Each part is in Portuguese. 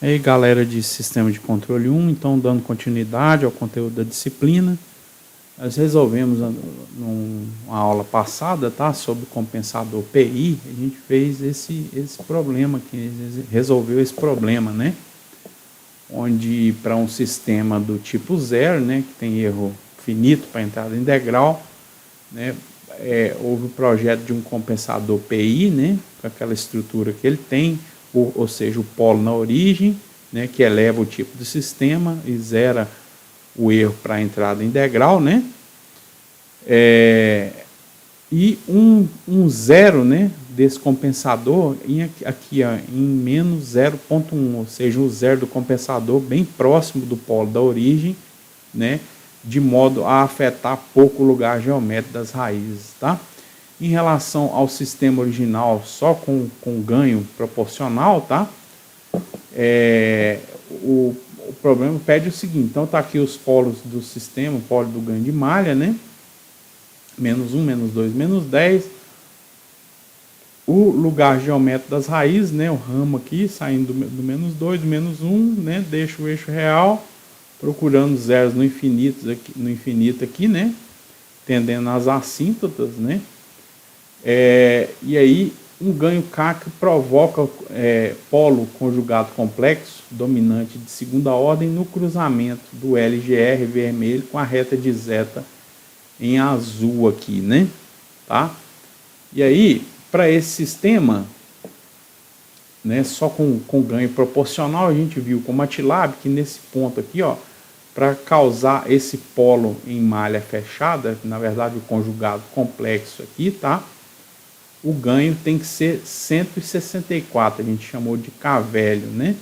E aí, galera de Sistema de Controle 1, então dando continuidade ao conteúdo da disciplina, nós resolvemos numa aula passada, tá, sobre o compensador PI, a gente fez esse problema aqui, resolveu esse problema, né, onde para um sistema do tipo 0, né, que tem erro finito para entrada integral, né, houve o projeto de um compensador PI, né, com aquela estrutura que ele tem, ou seja, o polo na origem, né, que eleva o tipo do sistema e zera o erro para a entrada integral, né, e um zero, né, desse compensador aqui ó, em menos 0,1, ou seja, o zero do compensador bem próximo do polo da origem, né, de modo a afetar pouco o lugar geométrico das raízes, tá? Em relação ao sistema original, só com ganho proporcional, tá? O problema pede o seguinte, então tá aqui os polos do sistema, o polo do ganho de malha, né? Menos 1, menos 2, menos 10. O lugar geométrico das raízes, né? O ramo aqui, saindo do menos 2, do menos 1, né? Deixa o eixo real, procurando zeros no infinito aqui, né? Tendendo às assíntotas, né? E aí, um ganho K que provoca polo conjugado complexo, dominante de segunda ordem, no cruzamento do LGR vermelho com a reta de zeta em azul aqui, né? Tá? E aí, para esse sistema, né, só com ganho proporcional, a gente viu com o MATLAB que nesse ponto aqui, ó, para causar esse polo em malha fechada, na verdade o conjugado complexo aqui, tá? O ganho tem que ser 164, a gente chamou de K velho, né?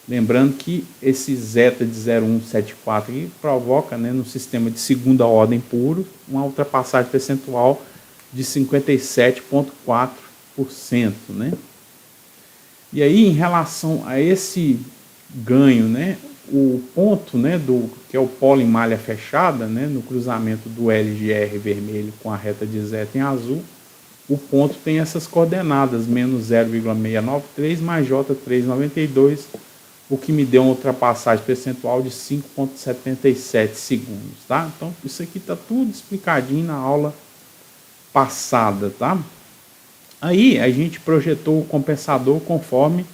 Lembrando que esse zeta de 0,174 aqui provoca, né, no sistema de segunda ordem puro, uma ultrapassagem percentual de 57,4%, né? E aí, em relação a esse ganho, né, o ponto, né, que é o polo em malha fechada, né, no cruzamento do LGR vermelho com a reta de zeta em azul, o ponto tem essas coordenadas, menos 0,693 mais J392, o que me deu uma ultrapassagem percentual de 5,77 segundos, tá? Então, isso aqui está tudo explicadinho na aula passada, tá? Aí, a gente projetou o compensador conforme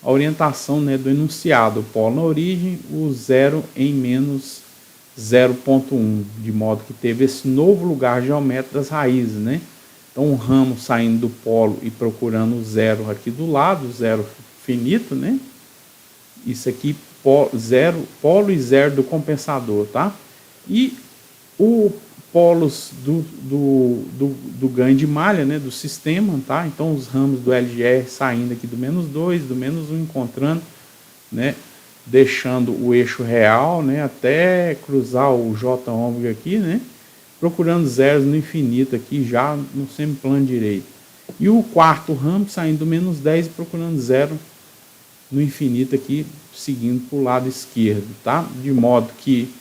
a orientação, né, do enunciado, o polo na origem, o zero em menos 0,1, de modo que teve esse novo lugar geométrico das raízes, né? Então, um ramo saindo do polo e procurando o zero aqui do lado, zero finito, né? Isso aqui, polo e zero do compensador, tá? E o polos do ganho de malha, né, do sistema, tá? Então, os ramos do LGR saindo aqui do menos 2, do menos 1, encontrando, né, deixando o eixo real, né, até cruzar o J ômega aqui, né, procurando zeros no infinito aqui, já no semiplano direito. E o quarto ramo saindo do menos 10 e procurando zero no infinito aqui, seguindo para o lado esquerdo, tá? De modo que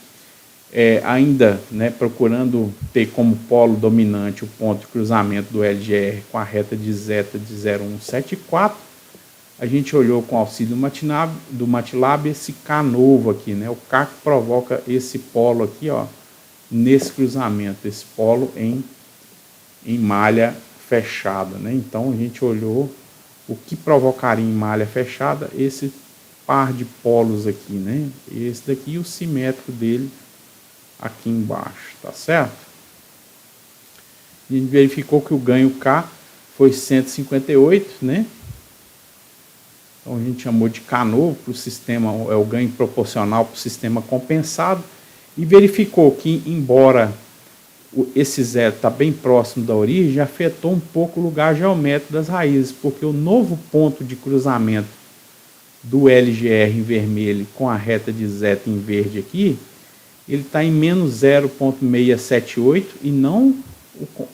ainda, né, procurando ter como polo dominante o ponto de cruzamento do LGR com a reta de zeta de 0,174, a gente olhou com auxílio do MATLAB esse K novo aqui, né, o K que provoca esse polo aqui, ó, nesse cruzamento, esse polo em malha fechada, né? Então a gente olhou o que provocaria em malha fechada esse par de polos aqui, né? Esse daqui e o simétrico dele aqui embaixo, tá certo? A gente verificou que o ganho K foi 158, né? Então a gente chamou de K novo para o sistema, é o ganho proporcional para o sistema compensado, e verificou que, embora esse zero está bem próximo da origem, afetou um pouco o lugar geométrico das raízes, porque o novo ponto de cruzamento do LGR em vermelho com a reta de zeta em verde aqui, ele está em menos 0,678 e não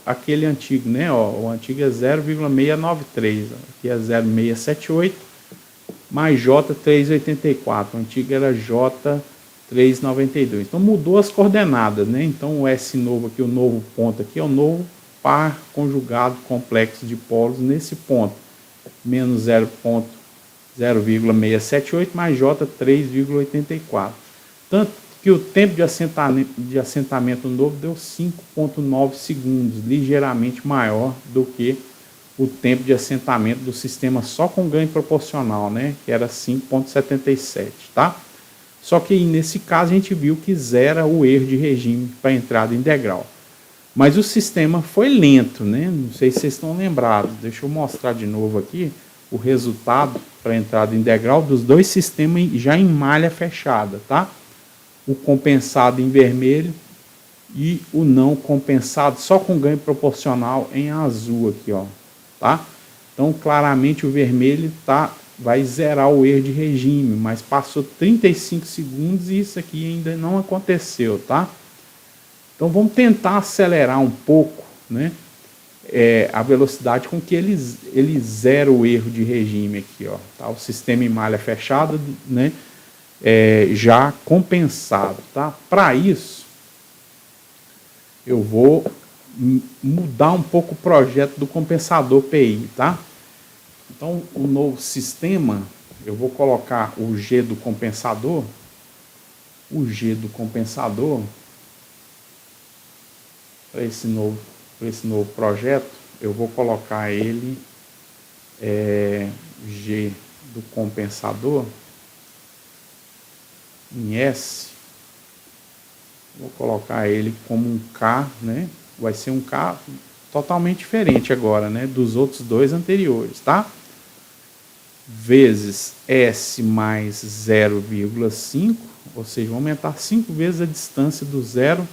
aquele antigo, né? Ó, o antigo é 0,693, aqui é 0,678 mais J384, o antigo era J392. Então mudou as coordenadas, né? Então o S novo aqui, o novo ponto aqui, é o novo par conjugado complexo de polos nesse ponto, menos 0,678 0,678 mais J 3,84. Tanto que o tempo de assentamento novo deu 5,9 segundos, ligeiramente maior do que o tempo de assentamento do sistema só com ganho proporcional, né, que era 5,77, tá? Só que nesse caso a gente viu que zera o erro de regime para entrada em degrau. Mas o sistema foi lento, né? Não sei se vocês estão lembrados. Deixa eu mostrar de novo aqui o resultado para entrada em degrau dos dois sistemas já em malha fechada, tá? O compensado em vermelho e o não compensado só com ganho proporcional em azul aqui, ó, tá? Então, claramente o vermelho vai zerar o erro de regime, mas passou 35 segundos e isso aqui ainda não aconteceu, tá? Então vamos tentar acelerar um pouco, né, a velocidade com que ele zera o erro de regime aqui, ó, tá? O sistema em malha fechada, né, já compensado, tá? Para isso, eu vou mudar um pouco o projeto do compensador PI, tá? Então, o novo sistema, eu vou colocar o G do compensador, para esse novo projeto, eu vou colocar ele, G do compensador, em S, vou colocar ele como um K, né? Vai ser um K totalmente diferente agora, né, dos outros dois anteriores, tá? Vezes S mais 0,5, ou seja, vou aumentar 5 vezes a distância do zero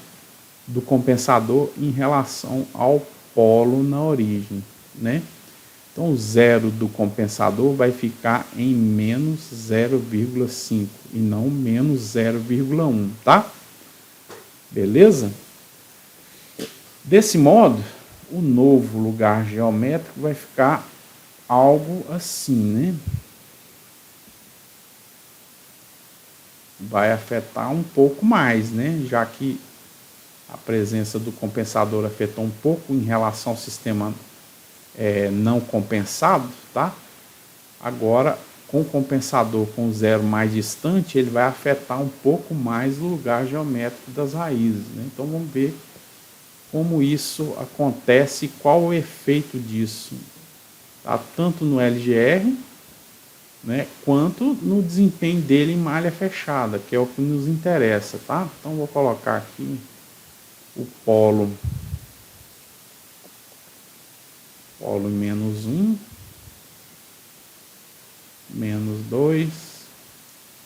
do compensador em relação ao polo na origem, né? Então, o zero do compensador vai ficar em menos 0,5 e não menos 0,1, tá? Beleza? Desse modo, o novo lugar geométrico vai ficar algo assim, né? Vai afetar um pouco mais, né? Já que a presença do compensador afetou um pouco em relação ao sistema não compensado, tá? Agora, com o compensador com zero mais distante, ele vai afetar um pouco mais o lugar geométrico das raízes, né? Então, vamos ver como isso acontece e qual o efeito disso, tá? Tanto no LGR, né, quanto no desempenho dele em malha fechada, que é o que nos interessa, tá? Então, vou colocar aqui o polo em menos 1, menos 2,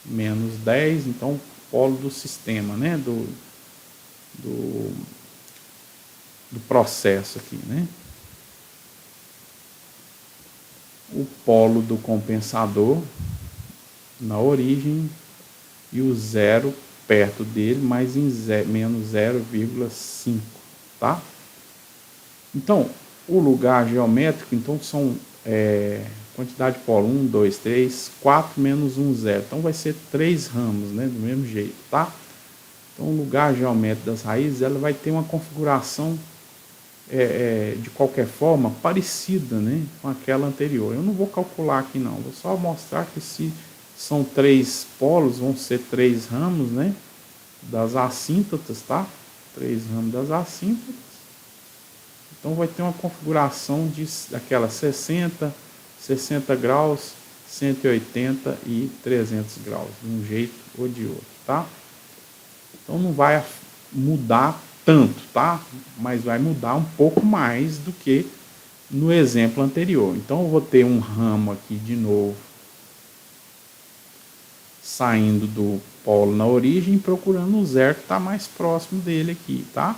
menos 10, então polo do sistema, né, do processo aqui, né? O polo do compensador na origem e o zero perto dele, mas em menos 0,5, tá? Então, o lugar geométrico, então são quantidade de polo 1, 2, 3, 4 menos 1, 0. Então vai ser 3 ramos, né, do mesmo jeito, tá? Então o lugar geométrico das raízes, ela vai ter uma configuração de qualquer forma parecida, né, com aquela anterior. Eu não vou calcular aqui não, vou só mostrar que se são 3 polos, vão ser 3 ramos, né, das assíntotas, tá? 3 ramos das assíntotas. Então vai ter uma configuração daquela 60, 60 graus, 180 e 300 graus, de um jeito ou de outro, tá? Então não vai mudar tanto, tá? Mas vai mudar um pouco mais do que no exemplo anterior. Então eu vou ter um ramo aqui de novo, saindo do polo na origem, procurando o zero que está mais próximo dele aqui, tá?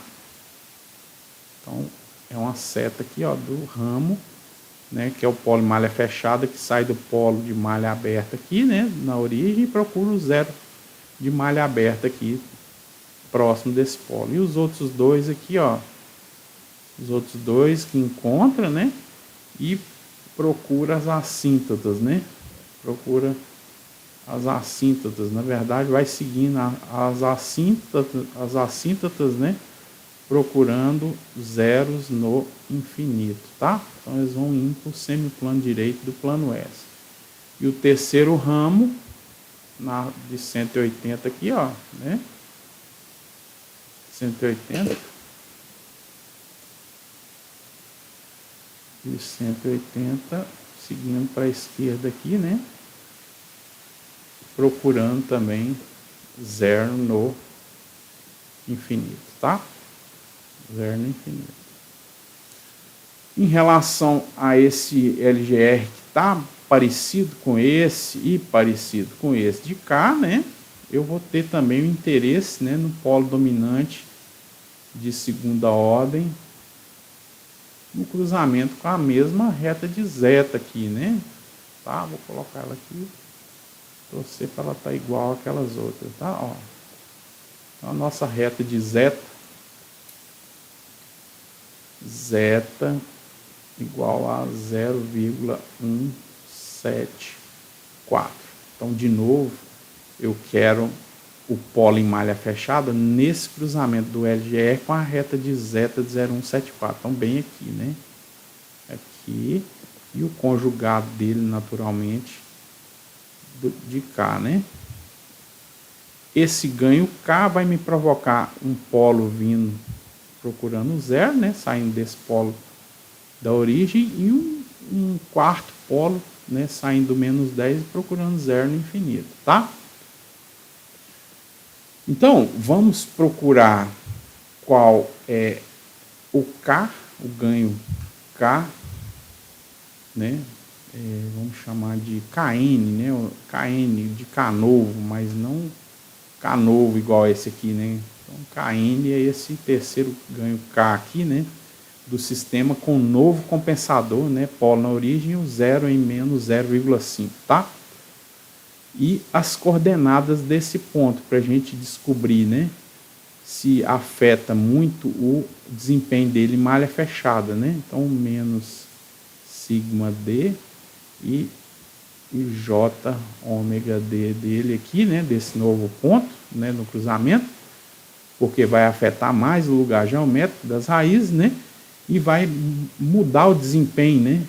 Então é uma seta aqui, ó, do ramo, né, que é o polo de malha fechada, que sai do polo de malha aberta aqui, né, na origem, e procura o zero de malha aberta aqui, próximo desse polo. E os outros dois aqui, ó, os outros dois que encontra, né, e procura as assíntotas, né, procura as assíntotas, na verdade vai seguindo as assíntotas, né, procurando zeros no infinito, tá? Então eles vão indo para o semiplano direito do plano S. E o terceiro ramo de 180 aqui, ó, né? 180. E 180, seguindo para a esquerda aqui, né? Procurando também zero no infinito, tá? Zero no infinito. Em relação a esse LGR que está parecido com esse e parecido com esse de cá, né? Eu vou ter também o interesse, né, no polo dominante de segunda ordem, no cruzamento com a mesma reta de zeta aqui, né? Tá? Vou colocar ela aqui, torcer para ela estar igual àquelas outras, tá? Ó, a nossa reta de zeta igual a 0,174. Então, de novo, eu quero o polo em malha fechada nesse cruzamento do LGR com a reta de zeta de 0,174. Então, bem aqui, né? Aqui. E o conjugado dele, naturalmente, de cá, né? Esse ganho K vai me provocar um polo vindo procurando zero, né? Saindo desse polo da origem, e um quarto polo, né? Saindo do menos 10 e procurando zero no infinito, tá? Então, vamos procurar qual é o K, o ganho K, né? Vamos chamar de KN, né? KN de K novo, mas não K novo igual esse aqui, né? Então, KN é esse terceiro ganho K aqui, né? Do sistema com novo compensador, né? Polo na origem e o zero em menos 0,5, tá? E as coordenadas desse ponto, para a gente descobrir, né? Se afeta muito o desempenho dele em malha fechada, né? Então, menos sigma D e J ômega D dele aqui, né? Desse novo ponto, né? No cruzamento, porque vai afetar mais o lugar geométrico das raízes, né? E vai mudar o desempenho, né?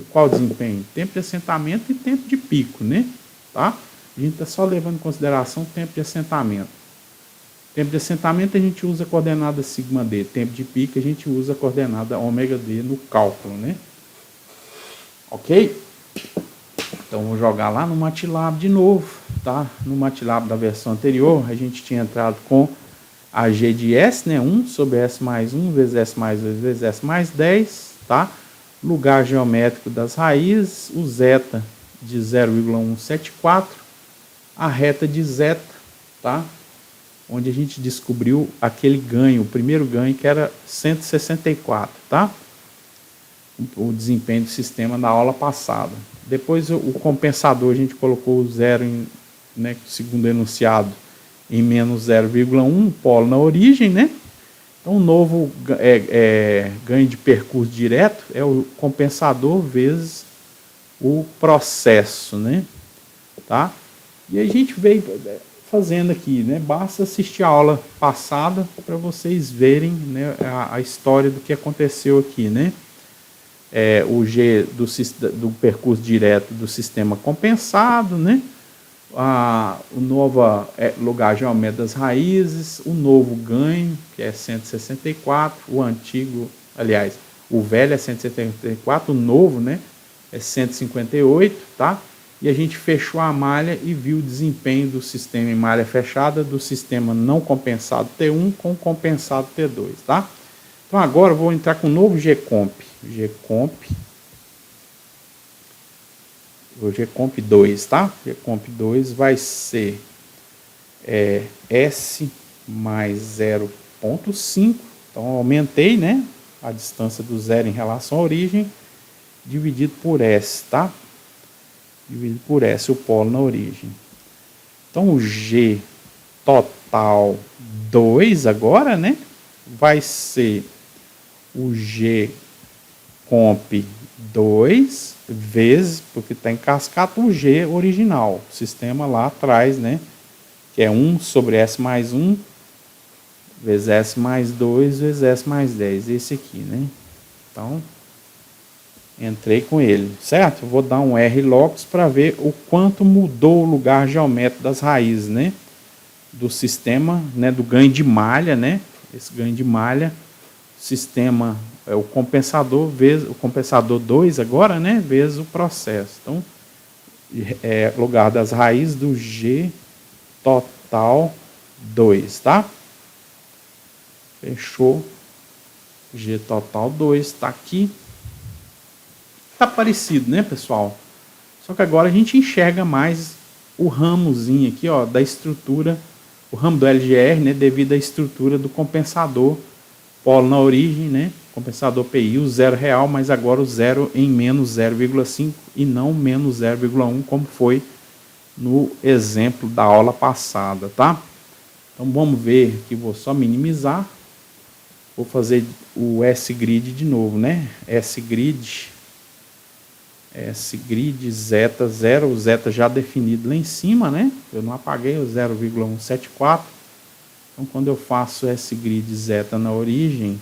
Qual desempenho? Tempo de assentamento e tempo de pico, né? Tá? A gente está só levando em consideração o tempo de assentamento. Tempo de assentamento a gente usa a coordenada sigma D. Tempo de pico a gente usa a coordenada ômega D no cálculo, né? Ok? Então vou jogar lá no MATLAB de novo, tá? No MATLAB da versão anterior a gente tinha entrado com a G de S, né? 1 sobre S mais 1 vezes S mais 2 vezes S mais 10, tá? Lugar geométrico das raízes, o zeta de 0,174, a reta de zeta, tá? Onde a gente descobriu aquele ganho, o primeiro ganho, que era 164, tá? O desempenho do sistema na aula passada. Depois o compensador, a gente colocou o zero, né, segundo enunciado, em menos 0,1, polo na origem, né? Então, o novo ganho de percurso direto é o compensador vezes o processo, né? Tá? E aí a gente veio fazendo aqui, né? Basta assistir a aula passada para vocês verem, né, a história do que aconteceu aqui, né? O G do percurso direto do sistema compensado, né? O novo lugar geométrico das raízes, o novo ganho, que é 164, o antigo, aliás, o velho é 174, o novo, né, é 158, tá? E a gente fechou a malha e viu o desempenho do sistema em malha fechada, do sistema não compensado T1 com o compensado T2, tá? Então agora eu vou entrar com o novo GComp. O GComp 2, tá? GComp 2 vai ser S mais 0,5. Então, aumentei, né? A distância do zero em relação à origem, dividido por S, tá? Dividido por S, o polo na origem. Então, o G total 2 agora, né? Vai ser o GComp 2 vezes, porque está em cascata, o G original, o sistema lá atrás, né? Que é 1 sobre S mais 1 vezes S mais 2 vezes S mais 10, esse aqui, né? Então, Entrei com ele, certo? Vou dar um R-Locus para ver o quanto mudou o lugar geométrico das raízes, né? Do sistema, né? Do ganho de malha, né? Esse ganho de malha, sistema, o compensador, vezes o compensador 2 agora, né? Vezes o processo. Então, lugar das raízes do G total 2, tá? Fechou. G total 2 está aqui. Tá parecido, né, pessoal? Só que agora a gente enxerga mais o ramozinho aqui, ó, da estrutura, o ramo do LGR, né, devido à estrutura do compensador polo na origem, né, compensador PI, o zero real, mas agora o zero em menos 0,5 e não menos 0,1, como foi no exemplo da aula passada, tá? Então vamos ver aqui, vou só minimizar, vou fazer o S-grid de novo, né, S-grid zeta 0, o zeta já definido lá em cima, né? Eu não apaguei o 0,174. Então, quando eu faço S-grid zeta na origem,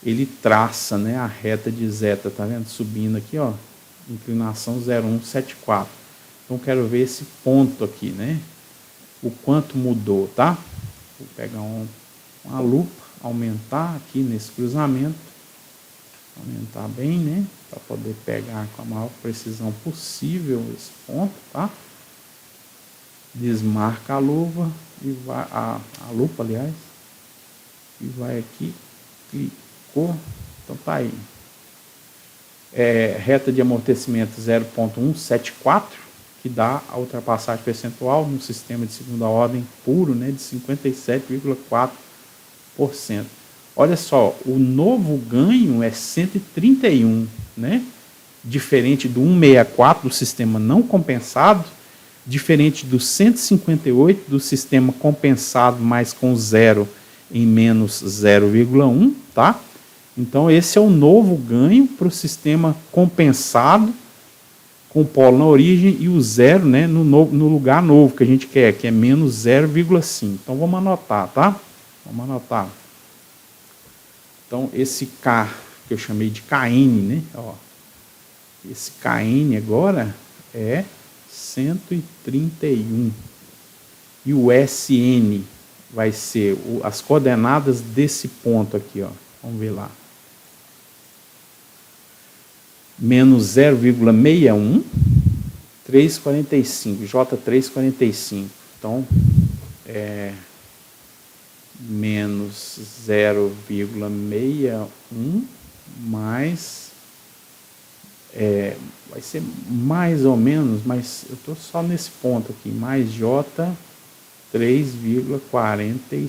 ele traça, né, a reta de zeta, tá vendo? Subindo aqui, ó, inclinação 0,174. Então, quero ver esse ponto aqui, né? O quanto mudou, tá? Vou pegar uma lupa, aumentar aqui nesse cruzamento. Aumentar bem, né? Para poder pegar com a maior precisão possível esse ponto, tá? Desmarca a luva e vai a lupa, aliás, e vai aqui, clicou, então tá aí. Reta de amortecimento 0,174, que dá a ultrapassagem percentual no sistema de segunda ordem puro, né, de 57,4%. Olha só, o novo ganho é 131, né? Diferente do 164 do sistema não compensado, diferente do 158 do sistema compensado, mas com zero em menos 0,1, tá? Então esse é o novo ganho para o sistema compensado, com o polo na origem e o zero, né, no lugar novo que a gente quer, que é menos 0,5. Então vamos anotar, tá? Vamos anotar. Então, esse K, que eu chamei de KN, né? Ó, esse KN agora é 131. E o SN vai ser as coordenadas desse ponto aqui, ó. Vamos ver lá. Menos 0,61, 345, J345. Então, menos 0,61 mais, vai ser mais ou menos, mas eu estou só nesse ponto aqui, mais J 3,45.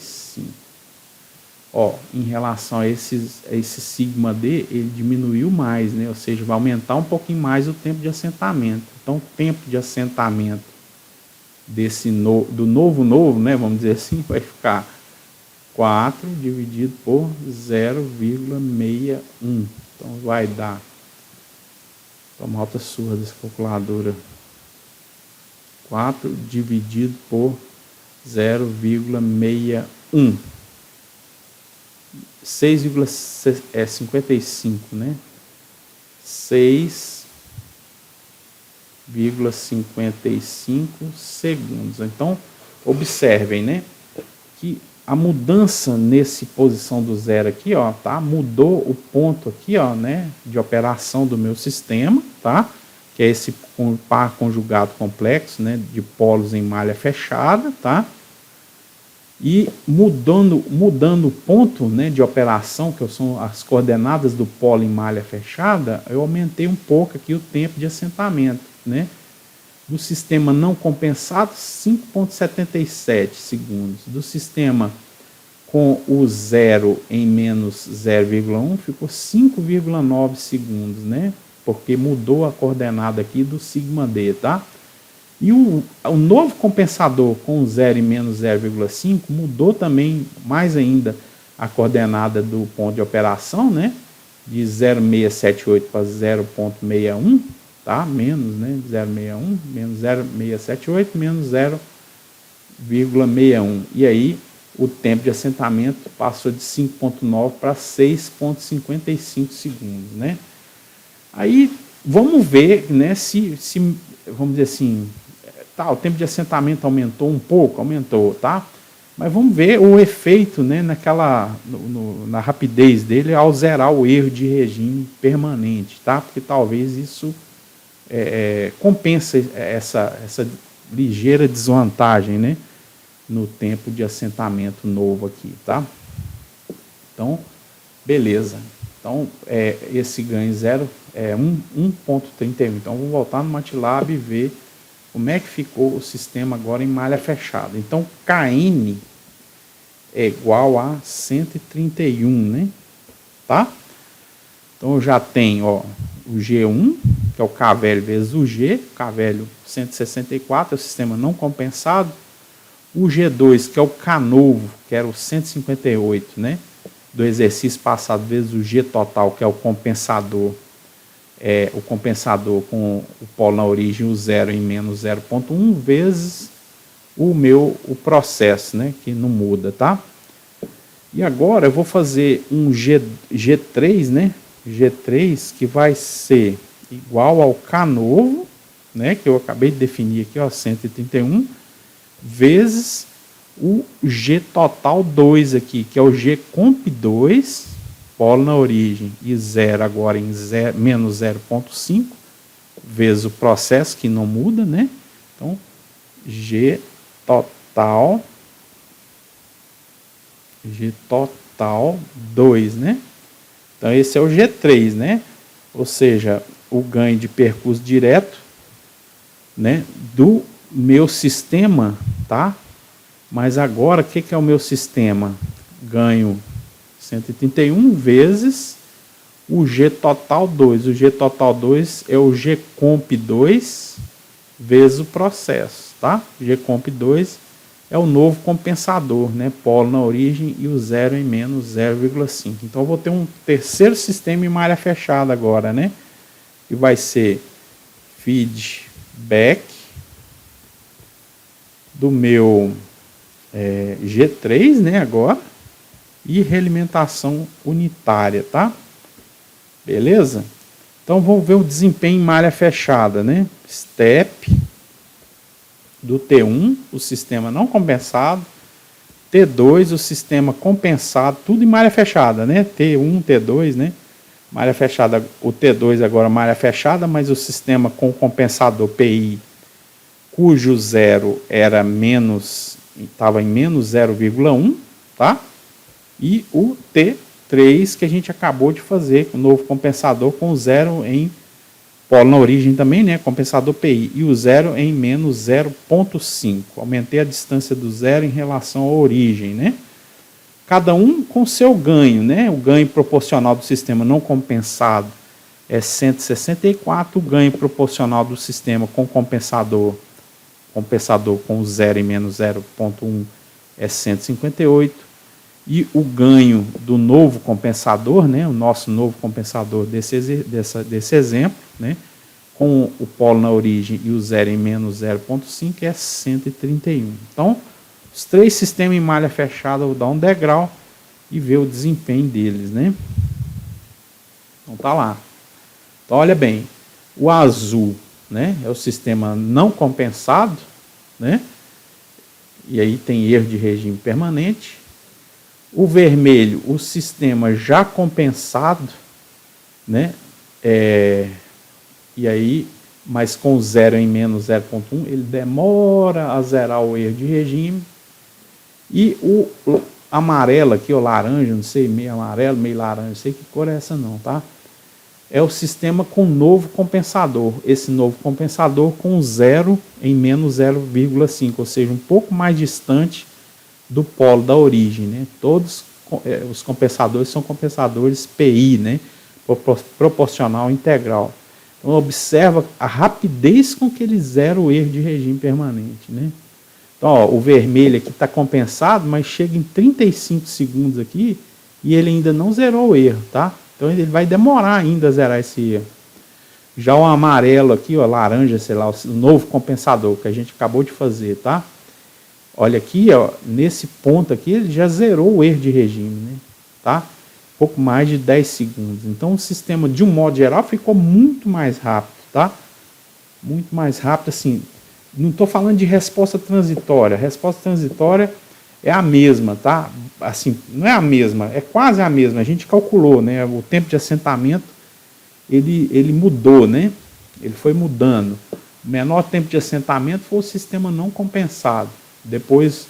Ó, em relação a esse sigma D, ele diminuiu mais, né? Ou seja, vai aumentar um pouquinho mais o tempo de assentamento. Então, o tempo de assentamento do novo, né? Vamos dizer assim, vai ficar 4 dividido por 0,61. Então vai dar, toma alta surra dessa calculadora, 4 dividido por 0,61. 6,55, né? 6,55 segundos. Então, observem, né? Que a mudança nesse posição do zero aqui, ó, tá? Mudou o ponto aqui, ó, né, de operação do meu sistema, tá? Que é esse par conjugado complexo, né, de polos em malha fechada, tá? E mudando o ponto, né, de operação, que são as coordenadas do polo em malha fechada, eu aumentei um pouco aqui o tempo de assentamento, né? Do sistema não compensado, 5,77 segundos. Do sistema com o zero em menos 0,1, ficou 5,9 segundos, né? Porque mudou a coordenada aqui do sigma D, tá? E o novo compensador com zero e menos 0,5 mudou também mais ainda a coordenada do ponto de operação, né? De 0,678 para 0,61. Tá? Menos, né? 0,61, menos 0,678, menos 0,61. E aí, o tempo de assentamento passou de 5,9 para 6,55 segundos, né? Aí vamos ver, né, se vamos dizer assim, tá, o tempo de assentamento aumentou um pouco, aumentou, tá? Mas vamos ver o efeito, né, na rapidez dele ao zerar o erro de regime permanente, tá? Porque talvez isso compensa essa ligeira desvantagem, né, no tempo de assentamento novo aqui, tá? Então, beleza. Então, esse ganho zero é 1.31. Então, vamos voltar no MATLAB e ver como é que ficou o sistema agora em malha fechada. Então, Kn é igual a 131, né? Tá? Então, eu já tenho, ó, o G1, que é o K velho vezes o G, K velho 164, é o sistema não compensado. O G2, que é o K novo, que era o 158, né? Do exercício passado, vezes o G total, que é o compensador com o polo na origem, o zero em menos 0,1, vezes o processo, né, que não muda, tá? E agora eu vou fazer um G3, né, G3, que vai ser igual ao K novo, né, que eu acabei de definir aqui, ó, 131, vezes o G total 2 aqui, que é o G comp 2, polo na origem, e zero agora em menos 0,5, vezes o processo, que não muda, né? Então, G total 2, né? Então, esse é o G3, né? Ou seja, o ganho de percurso direto, né, do meu sistema, tá? Mas agora, o que é o meu sistema? Ganho 131 vezes o G total 2. O G total 2 é o G comp 2 vezes o processo, tá? G comp 2 é o novo compensador, né? Polo na origem e o zero em menos 0,5. Então, eu vou ter um terceiro sistema em malha fechada agora, né? Que vai ser feedback do meu G3, né, agora, e realimentação unitária, tá? Beleza? Então, vamos ver o desempenho em malha fechada, né? Step do T1, o sistema não compensado, T2, o sistema compensado, tudo em malha fechada, né? T1, T2, né? Malha fechada, o T2 agora malha fechada, mas o sistema com compensador PI, cujo zero era estava em menos 0,1, tá? E o T3 que a gente acabou de fazer, o novo compensador com zero em polo na origem também, né? Compensador PI, e o zero em menos 0,5. Aumentei a distância do zero em relação à origem, né? Cada um com seu ganho, né? O ganho proporcional do sistema não compensado é 164, o ganho proporcional do sistema com compensador com zero e menos 0,1 é 158, e o ganho do novo compensador, né, o nosso novo compensador desse exemplo, né, com o polo na origem e o zero em menos 0,5 é 131. Então, os três sistemas em malha fechada, eu vou dar um degrau e ver o desempenho deles, né? Então, tá lá. Então, olha bem, o azul, né, é o sistema não compensado, né? E aí tem erro de regime permanente. O vermelho, o sistema já compensado, né? E aí, mas com zero em menos 0,1, ele demora a zerar o erro de regime. E o amarelo aqui, o laranja, não sei, meio amarelo, meio laranja, não sei que cor é essa não, tá? É o sistema com novo compensador. Esse novo compensador com zero em menos 0,5, ou seja, um pouco mais distante do polo da origem, né? Todos os compensadores são compensadores PI, né? Proporcional integral. Então, observa a rapidez com que ele zera o erro de regime permanente, né? Então, ó, o vermelho aqui está compensado, mas chega em 35 segundos aqui e ele ainda não zerou o erro, tá? Então, ele vai demorar ainda a zerar esse erro. Já o amarelo aqui, ó, laranja, sei lá, o novo compensador que a gente acabou de fazer, tá? Olha aqui, ó, nesse ponto aqui, ele já zerou o erro de regime, né? Tá? pouco mais de 10 segundos. Então o sistema, de um modo geral, ficou muito mais rápido, tá? Muito mais rápido, assim, não estou falando de resposta transitória. Resposta transitória é a mesma, tá? Assim, não é a mesma, é quase a mesma. A gente calculou, né? O tempo de assentamento, ele mudou, né? Ele foi mudando. O menor tempo de assentamento foi o sistema não compensado. Depois,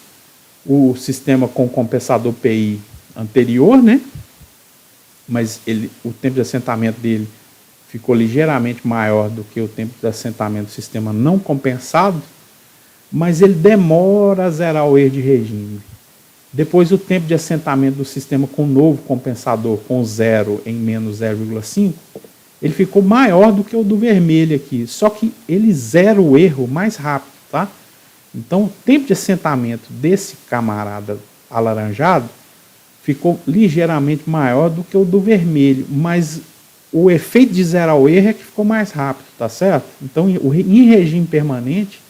o sistema com compensador PI anterior, né? Mas o tempo de assentamento dele ficou ligeiramente maior do que o tempo de assentamento do sistema não compensado, mas ele demora a zerar o erro de regime. Depois, o tempo de assentamento do sistema com novo compensador, com zero em menos 0,5, ele ficou maior do que o do vermelho aqui, só que ele zera o erro mais rápido, tá? Então, o tempo de assentamento desse camarada alaranjado ficou ligeiramente maior do que o do vermelho, mas o efeito de zerar o erro é que ficou mais rápido, tá certo? Então, em regime permanente,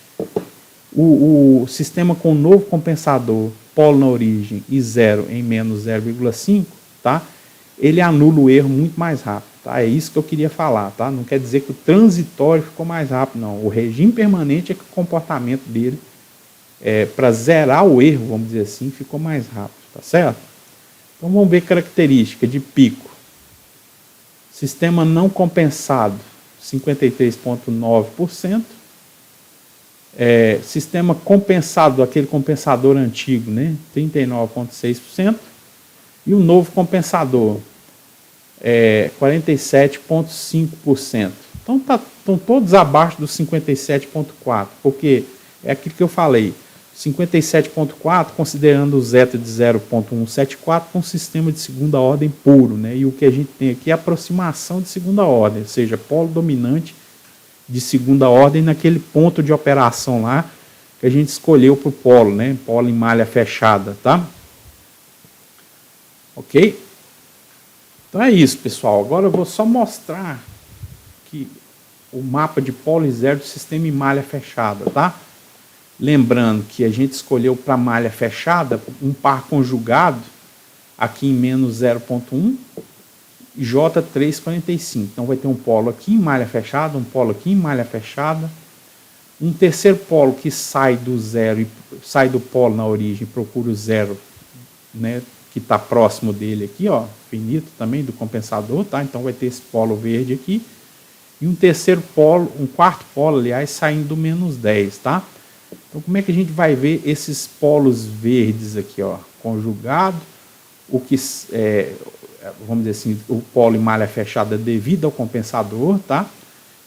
o sistema com novo compensador, polo na origem e zero em menos 0,5, tá? Ele anula o erro muito mais rápido, tá? É isso que eu queria falar, tá? Não quer dizer que o transitório ficou mais rápido, não. O regime permanente é que o comportamento dele, para zerar o erro, vamos dizer assim, ficou mais rápido, tá certo? Então vamos ver característica de pico. Sistema não compensado, 53,9%. Sistema compensado, aquele compensador antigo, né? 39,6%. E o novo compensador, 47,5%. Então estão todos abaixo dos 57,4%, porque é aquilo que eu falei, 57,4%, considerando o zeta de 0,174 com um sistema de segunda ordem puro, né? E o que a gente tem aqui é aproximação de segunda ordem, ou seja, polo dominante de segunda ordem naquele ponto de operação lá que a gente escolheu para o polo, né? Polo em malha fechada, tá? Ok? Então é isso, pessoal. Agora eu vou só mostrar que o mapa de polo e zero do sistema em malha fechada, tá? Lembrando que a gente escolheu para malha fechada um par conjugado aqui em menos 0,1 e J345. Então vai ter um polo aqui em malha fechada, um polo aqui em malha fechada, um terceiro polo que sai do zero e sai do polo na origem, procura o zero, né, que está próximo dele aqui, ó, finito também do compensador, tá? Então vai ter esse polo verde aqui e um terceiro polo, um quarto polo, aliás, saindo do menos 10, tá? Então, como é que a gente vai ver esses polos verdes aqui, ó, conjugado, o que vamos dizer assim, o polo em malha fechada devido ao compensador, tá?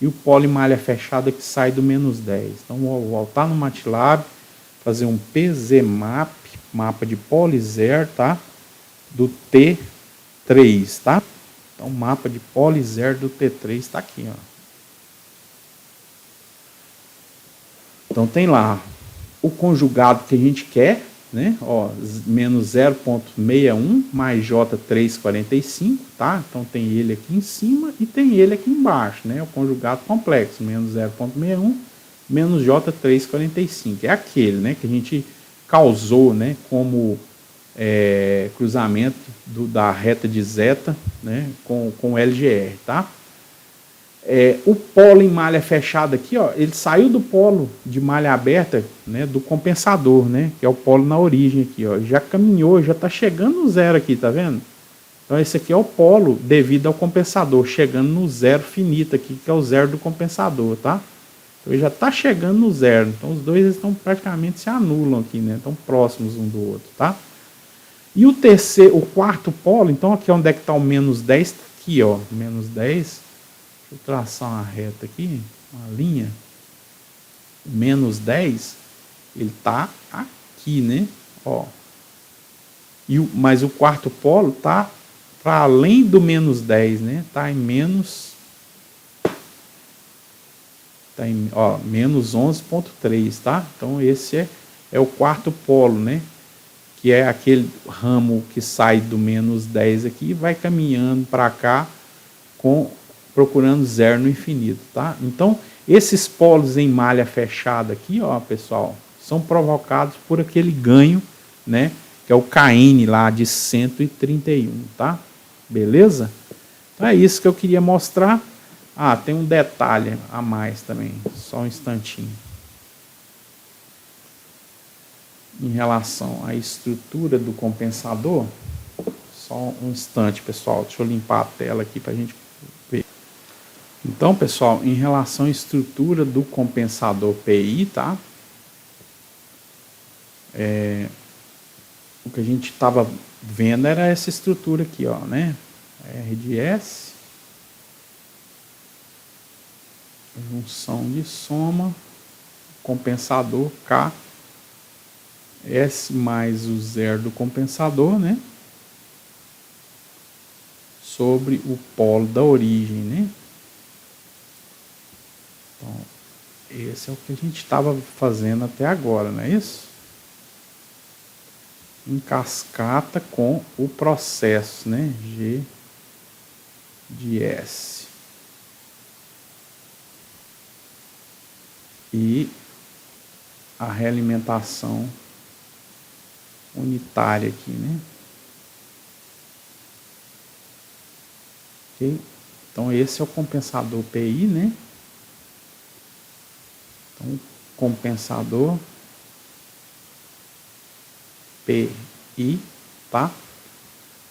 E o polo em malha fechada que sai do menos 10. Então, vou voltar no MATLAB, fazer um PZMAP, mapa de polo e zero, tá? Do T3, tá? Então, mapa de polo e zero do T3 está aqui, ó. Então tem lá o conjugado que a gente quer, né? Ó, menos 0,61 mais J345, tá? Então tem ele aqui em cima e tem ele aqui embaixo, né? O conjugado complexo, menos 0,61 menos J345. É aquele, né, que a gente causou, né, como cruzamento da reta de zeta, né, com o LGR, tá? O polo em malha fechada aqui, ó, ele saiu do polo de malha aberta, né, do compensador, né, que é o polo na origem aqui, ó, já caminhou, já está chegando no zero aqui, tá vendo? Então esse aqui é o polo devido ao compensador, chegando no zero finito aqui, que é o zero do compensador, tá? Então ele já está chegando no zero, então os dois estão praticamente se anulam aqui, né, estão próximos um do outro, tá? E o quarto polo, então aqui onde é que está o menos 10, tá aqui, ó, menos 10. Deixa eu traçar uma reta aqui, uma linha. Menos 10, ele está aqui, né? Ó. Mas o quarto polo está para além do menos 10, né? Está em menos... Tá em, ó, menos 11,3, tá? Então esse é o quarto polo, né? Que é aquele ramo que sai do menos 10 aqui e vai caminhando para cá procurando zero no infinito, tá? Então, esses polos em malha fechada aqui, ó, pessoal, são provocados por aquele ganho, né, que é o KN lá de 131, tá? Beleza? Então é isso que eu queria mostrar. Ah, tem um detalhe a mais também, só um instantinho. Em relação à estrutura do compensador, só um instante, pessoal, deixa eu limpar a tela aqui para a gente ver. Então, pessoal, em relação à estrutura do compensador PI, tá? O que a gente estava vendo era essa estrutura aqui, ó, né? R de S, junção de soma, compensador K, S mais o zero do compensador, né? Sobre o polo da origem, né? Então, esse é o que a gente estava fazendo até agora, não é isso? Em cascata com o processo, né? G de S. E a realimentação unitária aqui, né? Ok? Então esse é o compensador PI, né? Então, compensador PI, tá?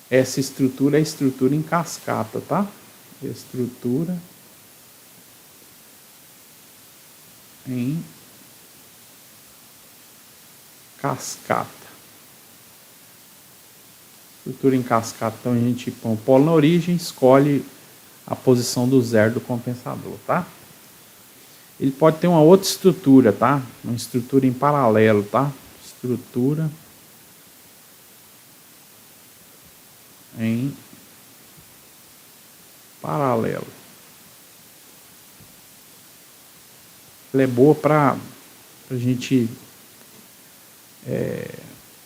Essa estrutura é a estrutura em cascata, tá? Estrutura em cascata. Estrutura em cascata, então a gente põe o polo na origem, escolhe a posição do zero do compensador, tá? Ele pode ter uma outra estrutura, tá? Uma estrutura em paralelo, tá? Estrutura em paralelo. Ela é boa para a gente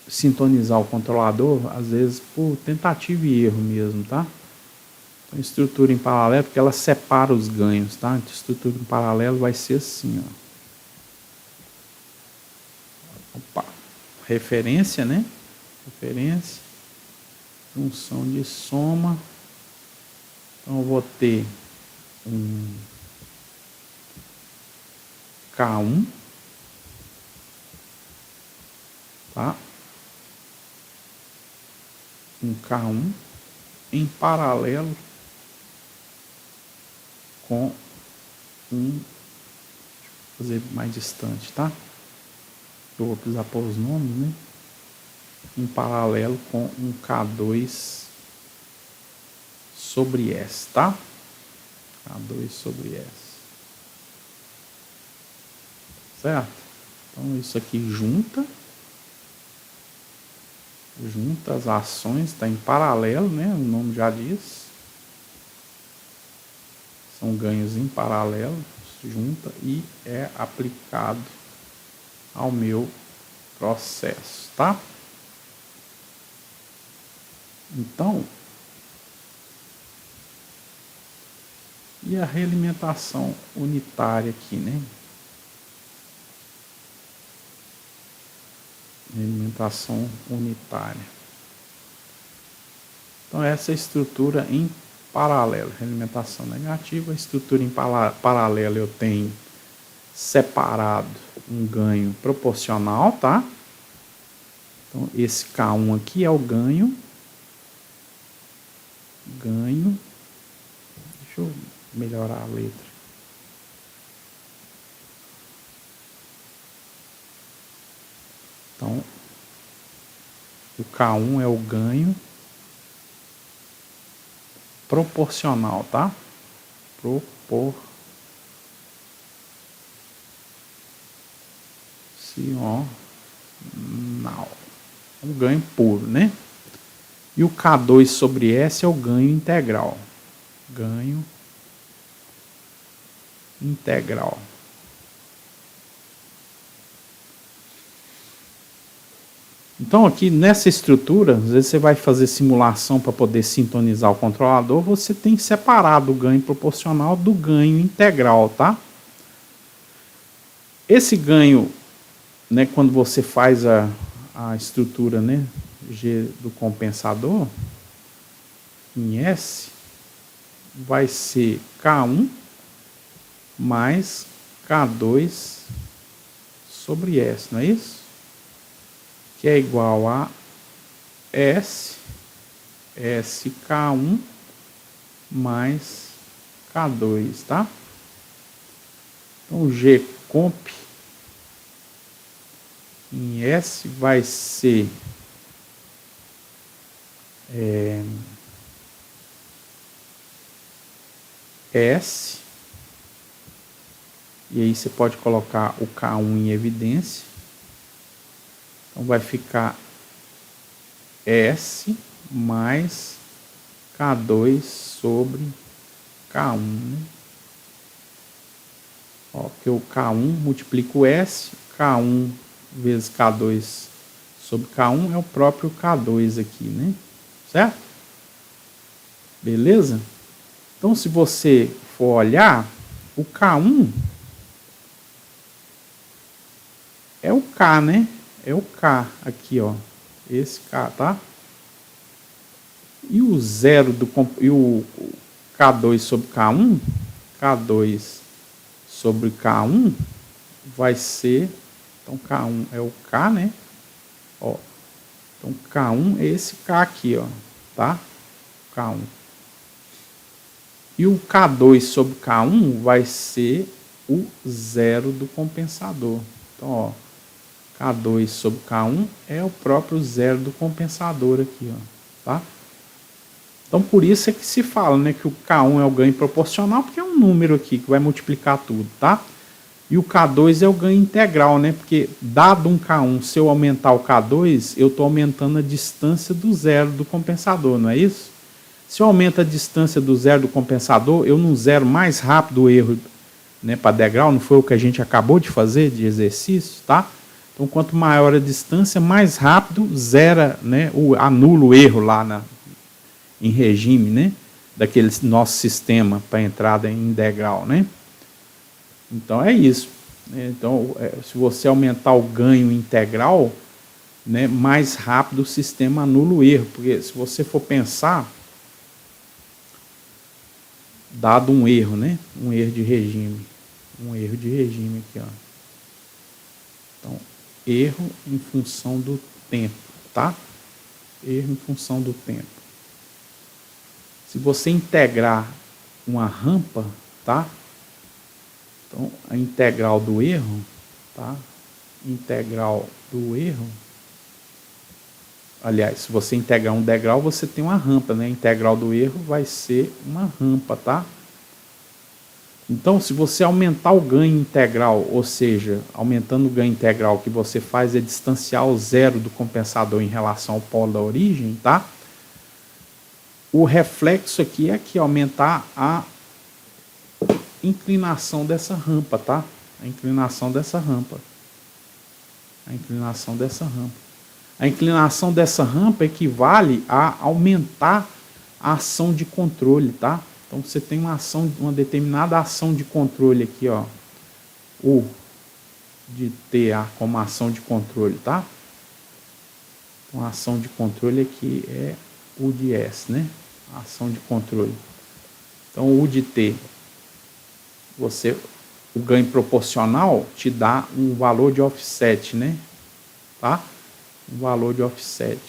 sintonizar o controlador, às vezes por tentativa e erro mesmo, tá? Então, estrutura em paralelo, porque ela separa os ganhos, tá? Então, estrutura em paralelo vai ser assim, ó. Opa. Referência, né? Referência, junção de soma. Então eu vou ter um K1, tá? Um K1 em paralelo com um, deixa eu fazer mais distante, tá? Eu vou precisar pôr os nomes, né? Em paralelo com um K2 sobre S, tá? K2 sobre S. Certo? Então isso aqui junta as ações, está em paralelo, né? O nome já diz. São ganhos em paralelo, junta e é aplicado ao meu processo, tá? Então, e a realimentação unitária aqui, né? Realimentação unitária. Então essa é a estrutura em paralelo, realimentação negativa. A estrutura em paralelo eu tenho separado um ganho proporcional, tá? Então esse K1 aqui é o ganho. Deixa eu melhorar a letra. Então o K1 é o ganho proporcional, tá? Proporcional. Um ganho puro, né? E o K2 sobre S é o ganho integral. Ganho integral. Então aqui nessa estrutura, às vezes você vai fazer simulação para poder sintonizar o controlador, você tem separado o ganho proporcional do ganho integral, tá? Esse ganho, né, quando você faz a estrutura, né, G do compensador, em S vai ser K1 mais K2 sobre S, não é isso? Que é igual a SK1 mais K2, tá? Então, G comp em S vai ser S, e aí você pode colocar o K1 em evidência. Então, vai ficar S mais K2 sobre K1, né? Ó, porque o K1 multiplica o S, K1 vezes K2 sobre K1 é o próprio K2 aqui, né? Certo? Beleza? Então, se você for olhar, o K1 é o K, né? É o K aqui, ó. Esse K, tá? E o e o K2 sobre K1, K2 sobre K1 vai ser, então K1 é o K, né? Ó, então K1 é esse K aqui, ó, tá? K1. E o K2 sobre K1 vai ser o zero do compensador. Então, ó, K2 sobre K1 é o próprio zero do compensador aqui, ó, tá? Então, por isso é que se fala, né, que o K1 é o ganho proporcional, porque é um número aqui que vai multiplicar tudo, tá? E o K2 é o ganho integral, né? Porque dado um K1, se eu aumentar o K2, eu estou aumentando a distância do zero do compensador, não é isso? Se eu aumento a distância do zero do compensador, eu não zero mais rápido o erro, né, para degrau, não foi o que a gente acabou de fazer de exercício, tá? Então, quanto maior a distância, mais rápido zera, né, anula o erro lá em regime, né, daquele nosso sistema para entrada em degrau, né? Então é isso. Então, se você aumentar o ganho integral, né, mais rápido o sistema anula o erro, porque se você for pensar, dado um erro, né, um erro de regime aqui, ó. Então, erro em função do tempo, tá? Erro em função do tempo. Se você integrar uma rampa, tá? Então, a integral do erro, tá? Integral do erro. Aliás, se você integrar um degrau, você tem uma rampa, né? A integral do erro vai ser uma rampa, tá? Então, se você aumentar o ganho integral, ou seja, aumentando o ganho integral, o que você faz é distanciar o zero do compensador em relação ao polo da origem, tá? O reflexo aqui é que aumentar a inclinação dessa rampa, tá? A inclinação dessa rampa. A inclinação dessa rampa. A inclinação dessa rampa equivale a aumentar a ação de controle, tá? Então você tem uma determinada ação de controle aqui, ó. U de TA como ação de controle, tá? Então a ação de controle aqui é U de S, né? A ação de controle. Então U de T, o ganho proporcional te dá um valor de offset, né? Tá? Um valor de offset.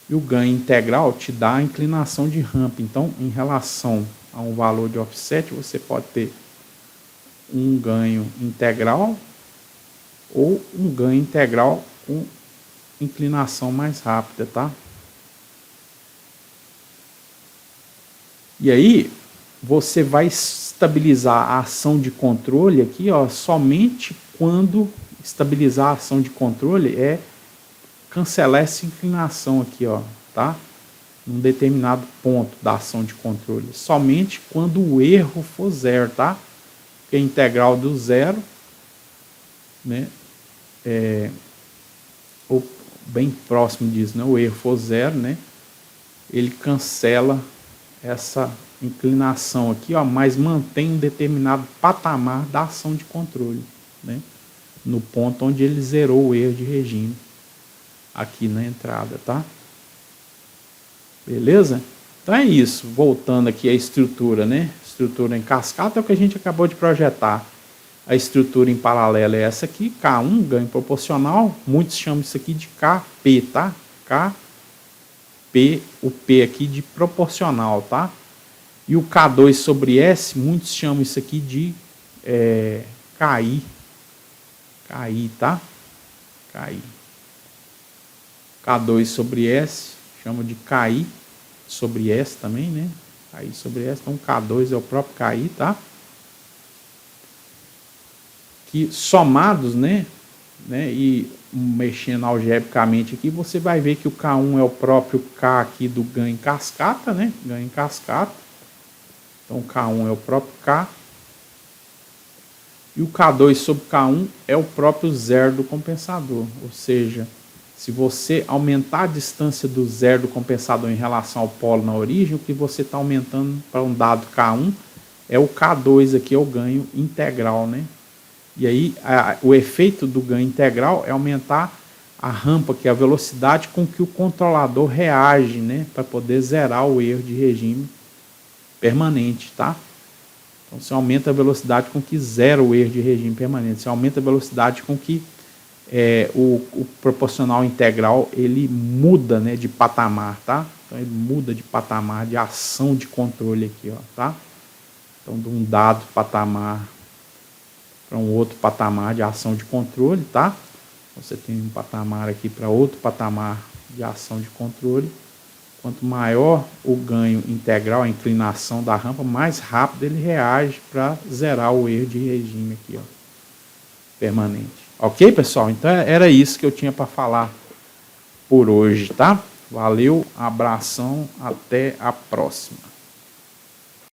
E o ganho integral te dá a inclinação de rampa. Então, em relação a um valor de offset, você pode ter um ganho integral ou um ganho integral com inclinação mais rápida, tá? E aí, você vai estabilizar a ação de controle aqui, ó, somente quando estabilizar a ação de controle é cancelar essa inclinação aqui, ó, tá? Num determinado ponto da ação de controle. Somente quando o erro for zero, tá? Porque a integral do zero, né? Ou bem próximo disso, né? O erro for zero, né? Ele cancela essa inclinação aqui, ó, mas mantém um determinado patamar da ação de controle, né? No ponto onde ele zerou o erro de regime aqui na entrada, tá? Beleza? Então é isso, voltando aqui à estrutura, né? Estrutura em cascata é o que a gente acabou de projetar. A estrutura em paralelo é essa aqui, K1, ganho proporcional, muitos chamam isso aqui de KP, tá? KP, o P aqui de proporcional, tá? E o K2 sobre S, muitos chamam isso aqui de KI, tá? KI. K2 sobre S, chama de KI sobre S também, né? KI sobre S, então K2 é o próprio KI, tá? Que somados, né, e mexendo algebricamente aqui, você vai ver que o K1 é o próprio K aqui do ganho em cascata, né, ganho em cascata. Então, o K1 é o próprio K. E o K2 sobre K1 é o próprio zero do compensador. Ou seja, se você aumentar a distância do zero do compensador em relação ao polo na origem, o que você está aumentando para um dado K1 é o K2 aqui, é o ganho integral, né? E aí, o efeito do ganho integral é aumentar a rampa, que é a velocidade com que o controlador reage, né, para poder zerar o erro de regime permanente, tá? Então, você aumenta a velocidade com que zera o erro de regime permanente. Você aumenta a velocidade com que o proporcional integral, ele muda, né, de patamar, tá? Então, ele muda de patamar de ação de controle aqui, ó, tá? Então, de um dado patamar para um outro patamar de ação de controle, tá? Você tem um patamar aqui para outro patamar de ação de controle. Quanto maior o ganho integral, a inclinação da rampa, mais rápido ele reage para zerar o erro de regime aqui, ó, permanente. Ok, pessoal? Então era isso que eu tinha para falar por hoje, tá? Valeu, abração, até a próxima.